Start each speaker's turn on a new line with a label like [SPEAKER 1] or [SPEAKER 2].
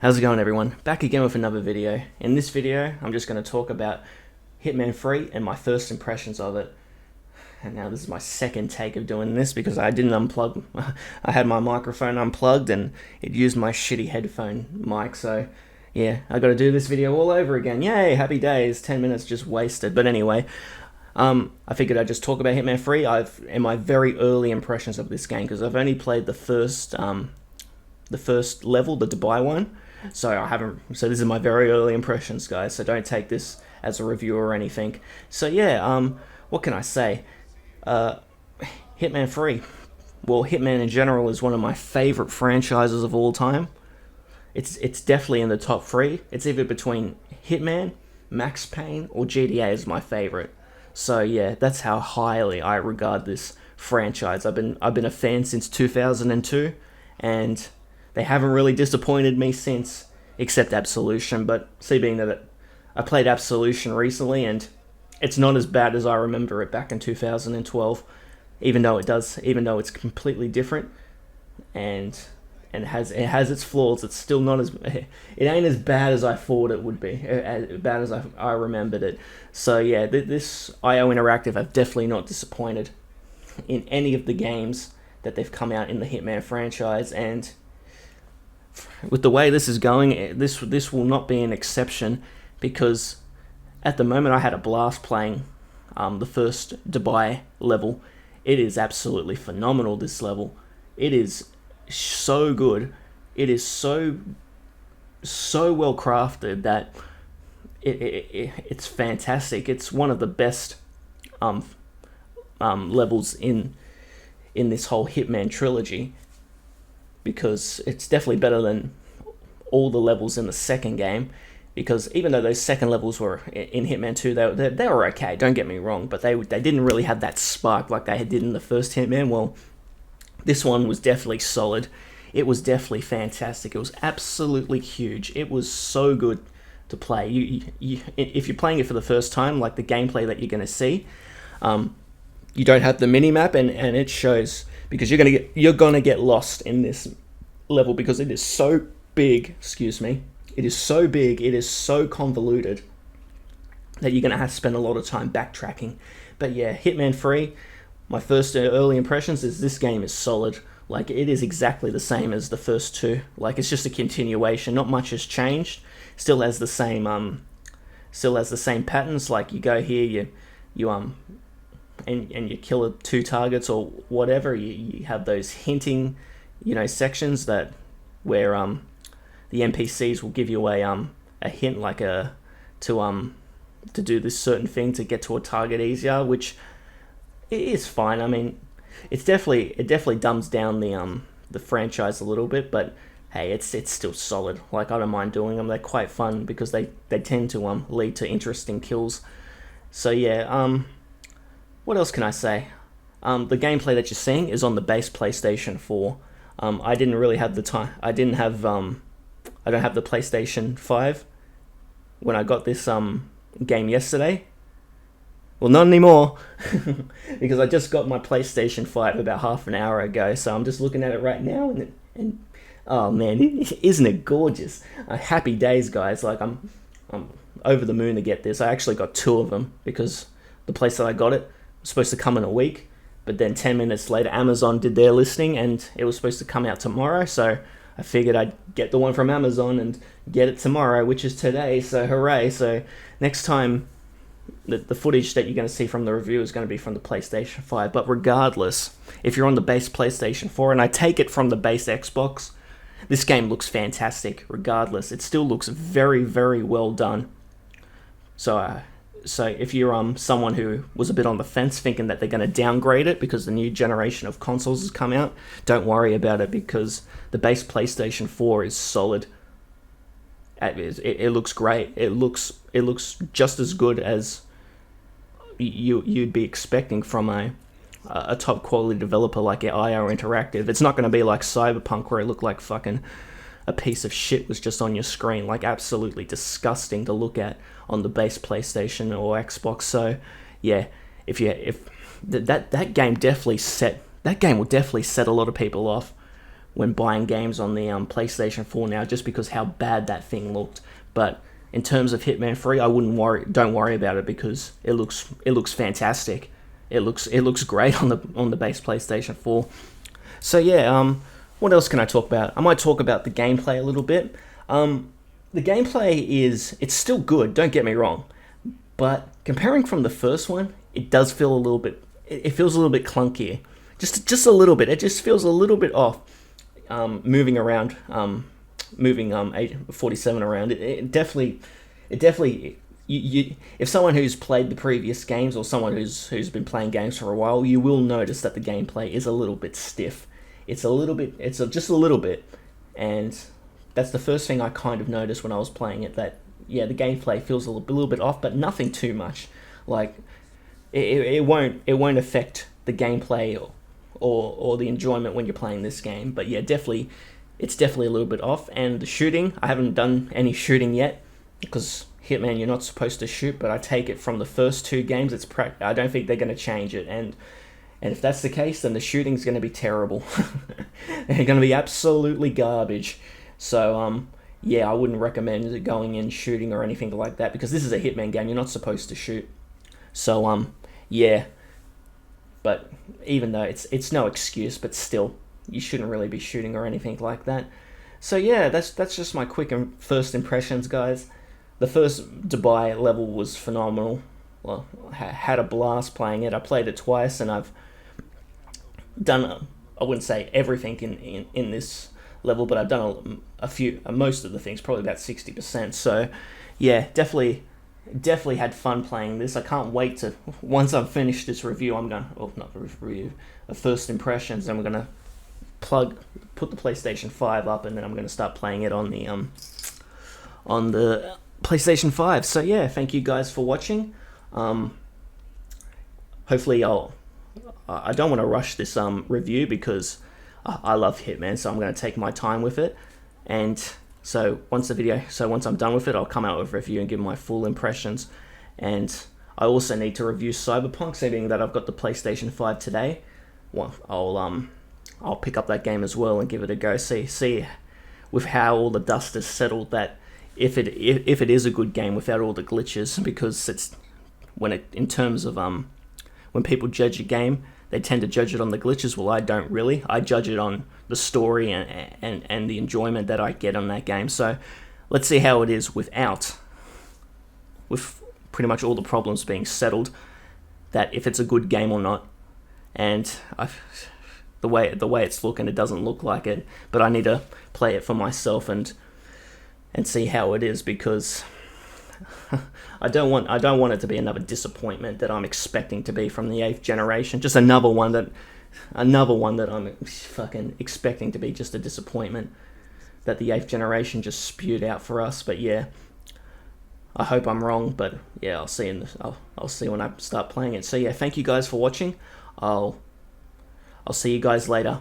[SPEAKER 1] How's it going, everyone? Back again with another video. In this video, I'm just going to talk about Hitman 3 and my first impressions of it. And now this is my second take of doing this because I didn't unplug. I had my microphone unplugged and it used my shitty headphone mic. So yeah, I got to do this video all over again. Yay, happy days. 10 minutes just wasted. But anyway, I figured I'd just talk about Hitman 3. In my very early impressions of this game, because I've only played the first level, the Dubai one. So So this is my very early impressions, guys. So don't take this as a review or anything. So yeah, what can I say? Hitman 3. Well, Hitman in general is one of my favorite franchises of all time. It's definitely in the top three. It's either between Hitman, Max Payne, or GTA is my favorite. So yeah, that's how highly I regard this franchise. I've been a fan since 2002, and they haven't really disappointed me since, except Absolution. But being that I played Absolution recently, and it's not as bad as I remember it back in 2012, even though it's completely different, and it has its flaws. It's still not as it ain't as bad as I thought it would be, as bad as I remembered it. So yeah, this IO Interactive have definitely not disappointed in any of the games that they've come out in the Hitman franchise, and with the way this is going, this will not be an exception, because at the moment I had a blast playing the first Dubai level. It is absolutely phenomenal, this level. It is so good. It is so well crafted that it's fantastic. It's one of the best levels in this whole Hitman trilogy, because it's definitely better than all the levels in the second game. Because even though those second levels were in Hitman 2, they were okay, don't get me wrong, but they didn't really have that spark like they did in the first Hitman. Well, this one was definitely solid. It was definitely fantastic. It was absolutely huge. It was so good to play. If you're playing it for the first time, like the gameplay that you're going to see, you don't have the mini-map, and it shows, because you're gonna get lost in this level because it is so big. Excuse me. It is so big. It is so convoluted that you're gonna have to spend a lot of time backtracking. But yeah, Hitman 3. My first early impressions is this game is solid. Like, it is exactly the same as the first two. Like, it's just a continuation. Not much has changed. Still has the same patterns. Like, you go here, and you kill two targets or whatever. You have those hinting, sections where the NPCs will give you a hint, like to do this certain thing to get to a target easier, which is fine. I mean, it definitely dumbs down the franchise a little bit, but hey, it's still solid. Like, I don't mind doing them. They're quite fun because they tend to lead to interesting kills. So yeah, what else can I say? The gameplay that you're seeing is on the base PlayStation 4. I didn't really have the time. I don't have the PlayStation 5 when I got this game yesterday. Well, not anymore, because I just got my PlayStation 5 about half an hour ago. So I'm just looking at it right now, and oh man, isn't it gorgeous? Happy days, guys. Like, I'm over the moon to get this. I actually got two of them because the place that I got it was supposed to come in a week, but then 10 minutes later Amazon did their listing and it was supposed to come out tomorrow. So I figured I'd get the one from Amazon and get it tomorrow, which is today. So hooray. So next time, the footage that you're going to see from the review is going to be from the PlayStation 5. But regardless, if you're on the base PlayStation 4, and I take it from the base Xbox, this game looks fantastic. Regardless, it still looks very, very well done. So if you're someone who was a bit on the fence thinking that they're going to downgrade it because the new generation of consoles has come out, don't worry about it, because the base PlayStation 4 is solid. It looks great. It looks just as good as you'd be expecting from a top quality developer like IO Interactive. It's not going to be like Cyberpunk, where it looked like fucking a piece of shit was just on your screen, like absolutely disgusting to look at on the base PlayStation or Xbox. So yeah, that game will definitely set a lot of people off when buying games on the PlayStation 4 now, just because how bad that thing looked. But in terms of Hitman 3, I wouldn't worry. Don't worry about it because it looks fantastic. It looks great on the base PlayStation 4. So yeah, what else can I talk about? I might talk about the gameplay a little bit. The gameplay it's still good. Don't get me wrong, but comparing from the first one, it does feel a little bit. It feels a little bit clunkier, just a little bit. It just feels a little bit off. Moving around, moving 47 around. It definitely. If someone who's played the previous games or someone who's been playing games for a while, you will notice that the gameplay is a little bit stiff. It's just a little bit, and that's the first thing I kind of noticed when I was playing it. That yeah, the gameplay feels a little bit off, but nothing too much. Like it won't affect the gameplay or the enjoyment when you're playing this game. But yeah, it's definitely a little bit off. And the shooting, I haven't done any shooting yet because Hitman, you're not supposed to shoot, but I take it from the first two games, I don't think they're going to change it, and if that's the case, then the shooting's going to be terrible. They're going to be absolutely garbage. So, yeah, I wouldn't recommend going in shooting or anything like that, because this is a Hitman game, you're not supposed to shoot. So, yeah, but even though it's no excuse, but still, you shouldn't really be shooting or anything like that. So yeah, that's just my quick first impressions, guys. The first Dubai level was phenomenal. Well, had a blast playing it. I played it twice, and I've done I wouldn't say everything in this level, but I've done most of the things, probably about 60%. So yeah, definitely had fun playing this. I can't wait to, once I've finished this review, not review, first impressions, then we're gonna put the PlayStation 5 up, and then I'm gonna start playing it on the PlayStation 5. So yeah, thank you guys for watching. Hopefully I don't want to rush this review because I love Hitman, so I'm going to take my time with it. And so once I'm done with it, I'll come out with a review and give my full impressions. And I also need to review Cyberpunk, seeing that I've got the PlayStation 5 today. Well, I'll pick up that game as well and give it a go. See with how all the dust has settled, that if it is a good game without all the glitches, because it's in terms of when people judge a game, they tend to judge it on the glitches. Well, I don't really. I judge it on the story and the enjoyment that I get on that game. So let's see how it is with pretty much all the problems being settled, that if it's a good game or not. And the way it's looking, it doesn't look like it, but I need to play it for myself and see how it is, because I don't want it to be another disappointment that I'm expecting to be from the 8th generation. Just another one that I'm fucking expecting to be just a disappointment that the 8th generation just spewed out for us. But yeah, I hope I'm wrong. But yeah, I'll see when I start playing it. So yeah, thank you guys for watching. I'll see you guys later.